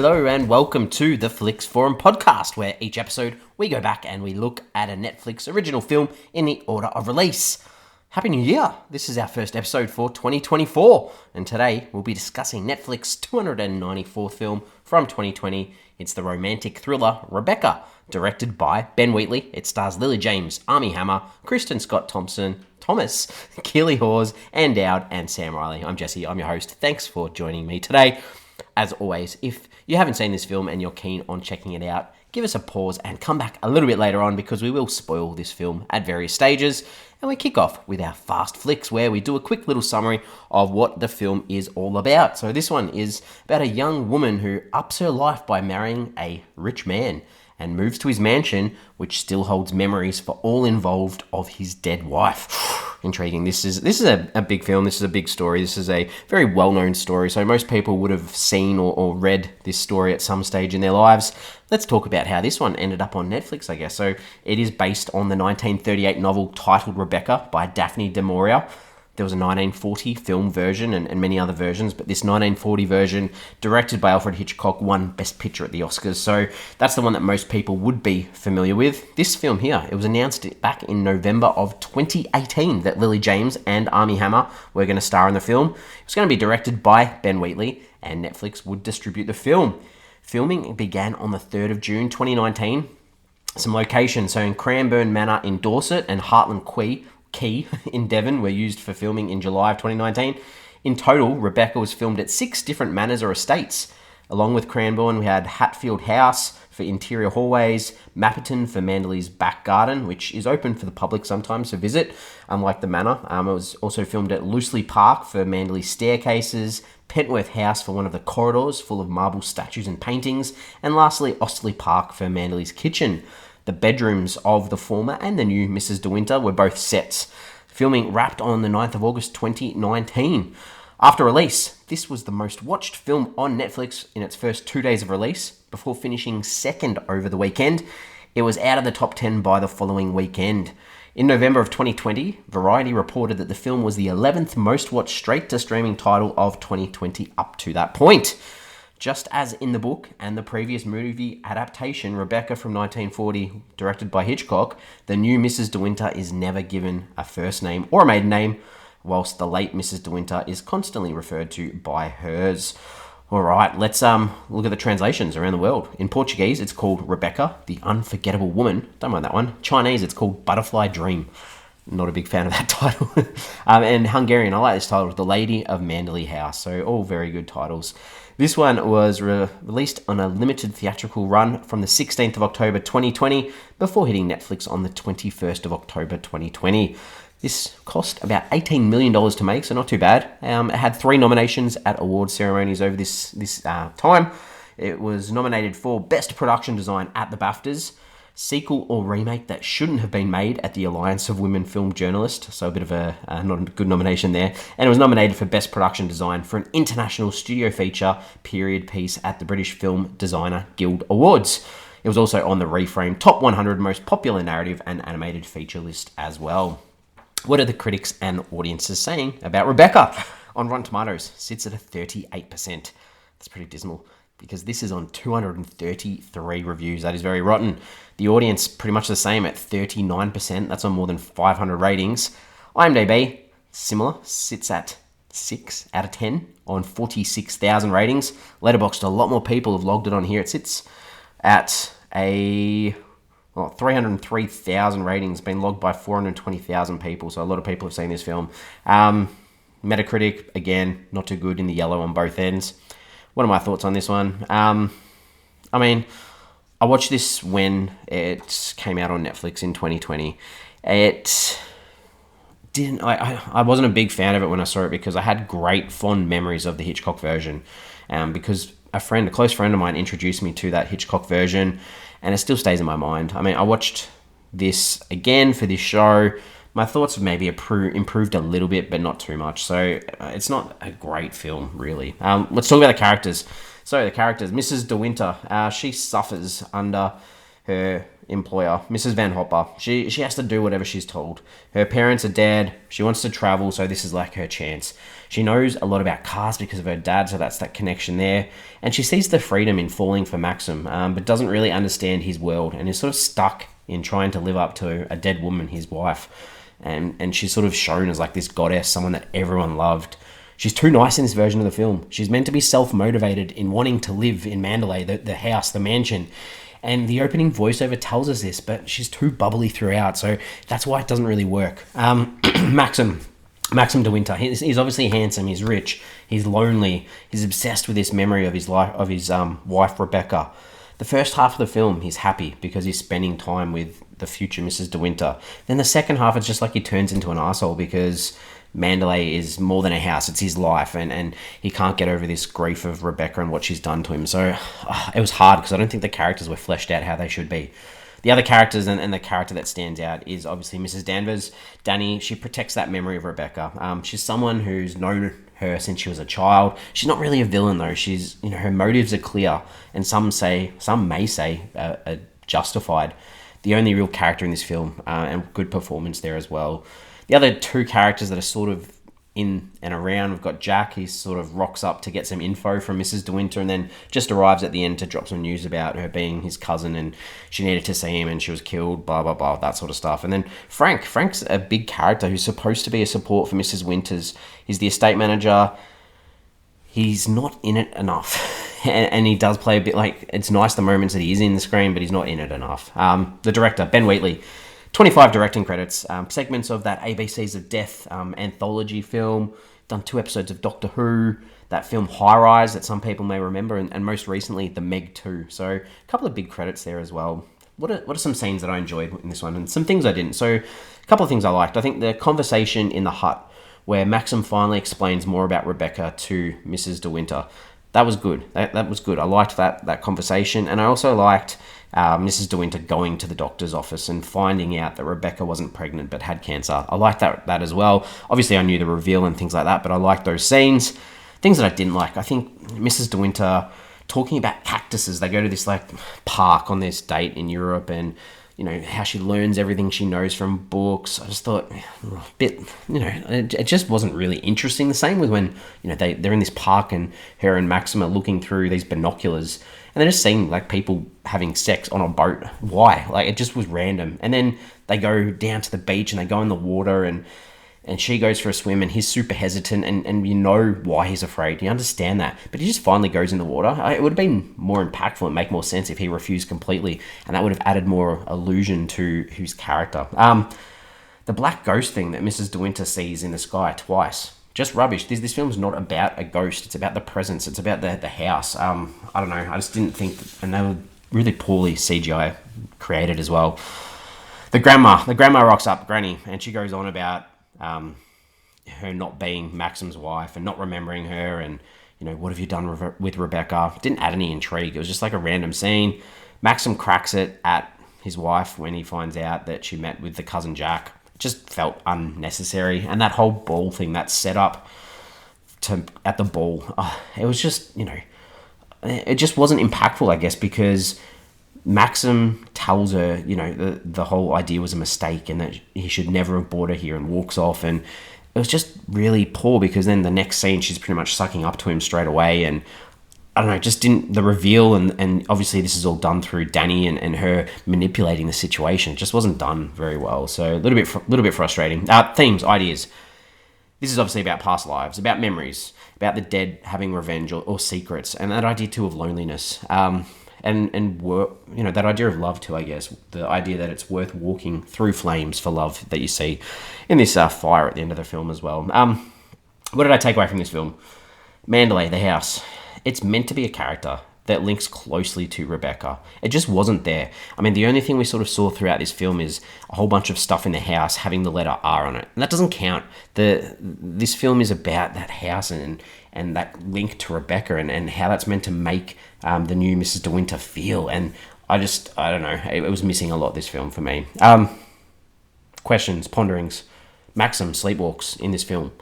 Hello and welcome to the Flix Forum podcast, where each episode we go back and we look at a Netflix original film in the order of release. Happy New Year! This is our first episode for 2024, and today we'll be discussing Netflix's 294th film from 2020. It's the romantic thriller Rebecca, directed by Ben Wheatley. It stars Lily James, Armie Hammer, Kristin Scott Thomas, Keeley Hawes, and Dowd and Sam Riley. I'm Jesse, I'm your host. Thanks for joining me today. As always, if you haven't seen this film and you're keen on checking it out, give us a pause and come back a little bit later on because we will spoil this film at various stages. And we kick off with our Fast Flicks, where we do a quick little summary of what the film is all about. So this one is about a young woman who ups her life by marrying a rich man and moves to his mansion, which still holds memories for all involved of his dead wife. Intriguing. This is a big film. This is a big story. This is a very well-known story. So most people would have seen or read this story at some stage in their lives. Let's talk about how this one ended up on Netflix, I guess. So it is based on the 1938 novel titled Rebecca by Daphne du Maurier. There was a 1940 film version and many other versions, but this 1940 version, directed by Alfred Hitchcock, won Best Picture at the Oscars. So that's the one that most people would be familiar with. This film here, it was announced back in November of 2018 that Lily James and Armie Hammer were going to star in the film. It was going to be directed by Ben Wheatley, and Netflix would distribute the film. Filming began on the 3rd of June 2019. Some locations, so in Cranbourne Manor in Dorset and Hartland Quay in Devon were used for filming in July of 2019. In total, Rebecca was filmed at 6 different manors or estates. Along with Cranbourne, we had Hatfield House for interior hallways, Mapperton for Manderley's back garden, which is open for the public sometimes to visit, unlike the manor. It was also filmed at Loosely Park for Manderley's staircases, Pentworth House for one of the corridors full of marble statues and paintings, and lastly, Osterley Park for Manderley's kitchen. The bedrooms of the former and the new Mrs. De Winter were both sets. Filming wrapped on the 9th of August 2019. After release, this was the most watched film on Netflix in its first 2 days of release, before finishing second over the weekend. It was out of the top 10 by the following weekend. In November of 2020, Variety reported that the film was the 11th most watched straight-to-streaming title of 2020 up to that point. Just as in the book and the previous movie adaptation, Rebecca from 1940, directed by Hitchcock, the new Mrs. De Winter is never given a first name or a maiden name, whilst the late Mrs. De Winter is constantly referred to by hers. All right, let's look at the translations around the world. In Portuguese, it's called Rebecca, the Unforgettable Woman. Don't mind that one. Chinese, it's called Butterfly Dream. Not a big fan of that title. And Hungarian, I like this title, The Lady of Manderley House. So all very good titles. This one was released on a limited theatrical run from the 16th of October 2020 before hitting Netflix on the 21st of October 2020. This cost about $18 million to make, so not too bad. It had 3 nominations at award ceremonies over this time. It was nominated for Best Production Design at the BAFTAs, Sequel or Remake That Shouldn't Have Been Made at the Alliance of Women Film Journalists, so a bit of a not a good nomination there. And it was nominated for Best Production Design for an International Studio Feature period piece at the British Film Designer Guild Awards. It was also on the Reframe Top 100 Most Popular Narrative and Animated Feature list as well. What are the critics and audiences saying about Rebecca? On Rotten Tomatoes, sits at a 38%. That's pretty dismal, because this is on 233 reviews. That is very rotten. The audience, pretty much the same at 39%. That's on more than 500 ratings. IMDb, similar, sits at 6 out of 10 on 46,000 ratings. Letterboxd, a lot more people have logged it on here. It sits at 303,000 ratings, been logged by 420,000 people. So a lot of people have seen this film. Metacritic, again, not too good, in the yellow on both ends. What are my thoughts on this one? I watched this when it came out on Netflix in 2020. I wasn't a big fan of it when I saw it because I had great fond memories of the Hitchcock version. Because a close friend of mine introduced me to that Hitchcock version, and it still stays in my mind. I watched this again for this show. My thoughts have maybe improved a little bit, but not too much. So it's not a great film, really. Let's talk about the characters. So the characters, Mrs. De Winter, she suffers under her employer, Mrs. Van Hopper. She has to do whatever she's told. Her parents are dead. She wants to travel, so this is like her chance. She knows a lot about cars because of her dad, so that's that connection there. And she sees the freedom in falling for Maxim, but doesn't really understand his world and is sort of stuck in trying to live up to a dead woman, his wife. And she's sort of shown as like this goddess, someone that everyone loved. She's too nice in this version of the film. She's meant to be self-motivated in wanting to live in Mandalay, the house, the mansion. And the opening voiceover tells us this, but she's too bubbly throughout, so that's why it doesn't really work. Maxim de Winter, he's obviously handsome, he's rich, he's lonely, he's obsessed with this memory of his life, of his wife, Rebecca. The first half of the film, he's happy because he's spending time with the future Mrs. De Winter. Then the second half, it's just like he turns into an arsehole because Mandalay is more than a house, it's his life, and he can't get over this grief of Rebecca and what she's done to him. So it was hard because I don't think the characters were fleshed out how they should be. The other characters and the character that stands out is obviously Mrs. Danvers. Danny, she protects that memory of Rebecca. She's someone who's known her since she was a child. She's not really a villain though. She's, her motives are clear, and some may say justified. The only real character in this film, and good performance there as well. The other two characters that are sort of in and around, we've got Jack. He sort of rocks up to get some info from Mrs. De Winter and then just arrives at the end to drop some news about her being his cousin and she needed to see him and she was killed, blah, blah, blah, that sort of stuff. And then Frank's a big character who's supposed to be a support for Mrs. Winters. He's the estate manager. He's not in it enough. And he does play a bit like, it's nice the moments that he is in the screen, but he's not in it enough. The director, Ben Wheatley, 25 directing credits, segments of that ABCs of Death anthology film, done 2 episodes of Doctor Who, that film High Rise that some people may remember, and most recently The Meg 2. So a couple of big credits there as well. What are some scenes that I enjoyed in this one, and some things I didn't? So a couple of things I liked. I think the conversation in the hut where Maxim finally explains more about Rebecca to Mrs. De Winter. That was good. That was good. I liked that conversation, and I also liked Mrs. De Winter going to the doctor's office and finding out that Rebecca wasn't pregnant but had cancer. I liked that as well. Obviously, I knew the reveal and things like that, but I liked those scenes. Things that I didn't like, I think Mrs. De Winter talking about cactuses. They go to this like park on this date in Europe, and how she learns everything she knows from books. I just thought a bit, it just wasn't really interesting. The same with when, they're in this park and her and Maxim are looking through these binoculars and they're just seeing like people having sex on a boat. Why? Like, it just was random. And then they go down to the beach and they go in the water and she goes for a swim and he's super hesitant and why he's afraid. You understand that. But he just finally goes in the water. It would have been more impactful and make more sense if he refused completely, and that would have added more illusion to his character. The black ghost thing that Mrs. De Winter sees in the sky twice. Just rubbish. This film's not about a ghost. It's about the presence. It's about the house. I don't know. I just didn't think... And they were really poorly CGI created as well. The grandma rocks up, Granny, and she goes on about her not being Maxim's wife and not remembering her and, what have you done with Rebecca? It didn't add any intrigue. It was just like a random scene. Maxim cracks it at his wife when he finds out that she met with the cousin Jack. It just felt unnecessary. And that whole ball thing, that setup at the ball, it was just, it just wasn't impactful, I guess, because Maxim tells her, the whole idea was a mistake and that he should never have brought her here, and walks off. And it was just really poor because then the next scene, she's pretty much sucking up to him straight away. And I don't know, just didn't, the reveal, and obviously this is all done through Danny and her manipulating the situation. It just wasn't done very well. So a little bit frustrating. Themes, ideas. This is obviously about past lives, about memories, about the dead having revenge or secrets, and that idea too of loneliness. And work, that idea of love too, I guess. The idea that it's worth walking through flames for love that you see in this fire at the end of the film as well. What did I take away from this film? Mandalay, the house. It's meant to be a character that links closely to Rebecca. It just wasn't there. I mean, the only thing we sort of saw throughout this film is a whole bunch of stuff in the house having the letter R on it. And that doesn't count. This film is about that house and that link to Rebecca and how that's meant to make the new Mrs. De Winter feel. And I don't know. It was missing a lot, this film, for me. Questions, ponderings. Maxim sleepwalks in this film.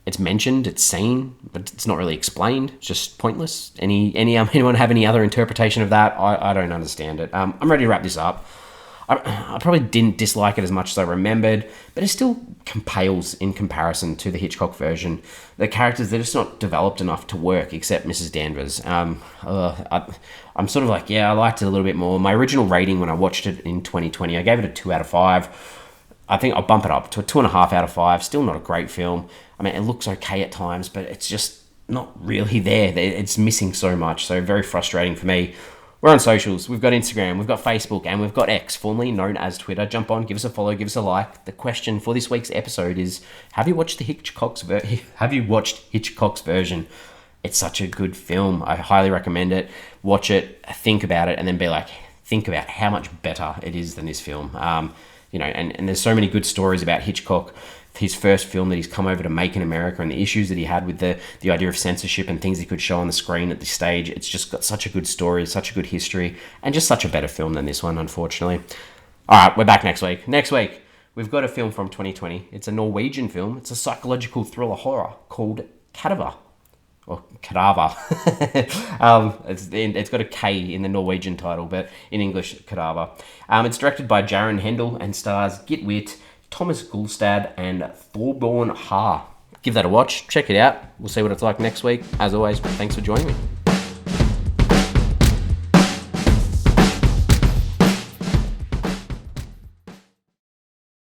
It's mentioned, it's seen, but it's not really explained. It's just pointless. Anyone have any other interpretation of that? I don't understand it. I'm ready to wrap this up. I probably didn't dislike it as much as I remembered, but it still pales in comparison to the Hitchcock version. The characters, they're just not developed enough to work, except Mrs. Danvers. I'm sort of like, yeah, I liked it a little bit more. My original rating when I watched it in 2020, I gave it a 2 out of 5. I think I'll bump it up to a 2.5 out of 5. Still not a great film. I mean, it looks okay at times, but it's just not really there. It's missing so much, so very frustrating for me. We're on socials. We've got Instagram, we've got Facebook, and we've got X, formerly known as Twitter. Jump on, give us a follow, give us a like. The question for this week's episode is: Have you watched Hitchcock's version? It's such a good film. I highly recommend it. Watch it, think about it, and then think about how much better it is than this film. And there's so many good stories about Hitchcock, his first film that he's come over to make in America, and the issues that he had with the idea of censorship and things he could show on the screen at this stage. It's just got such a good story, such a good history, and just such a better film than this one, unfortunately. All right, we're back next week. Next week, we've got a film from 2020. It's a Norwegian film. It's a psychological thriller horror called Cadaver. Or Cadaver. It's got a K in the Norwegian title, but in English, Cadaver. It's directed by Jaren Hendel and stars Git Witt, Thomas Gulstad, and Thorborn Haar. Give that a watch. Check it out. We'll see what it's like next week. As always, thanks for joining me.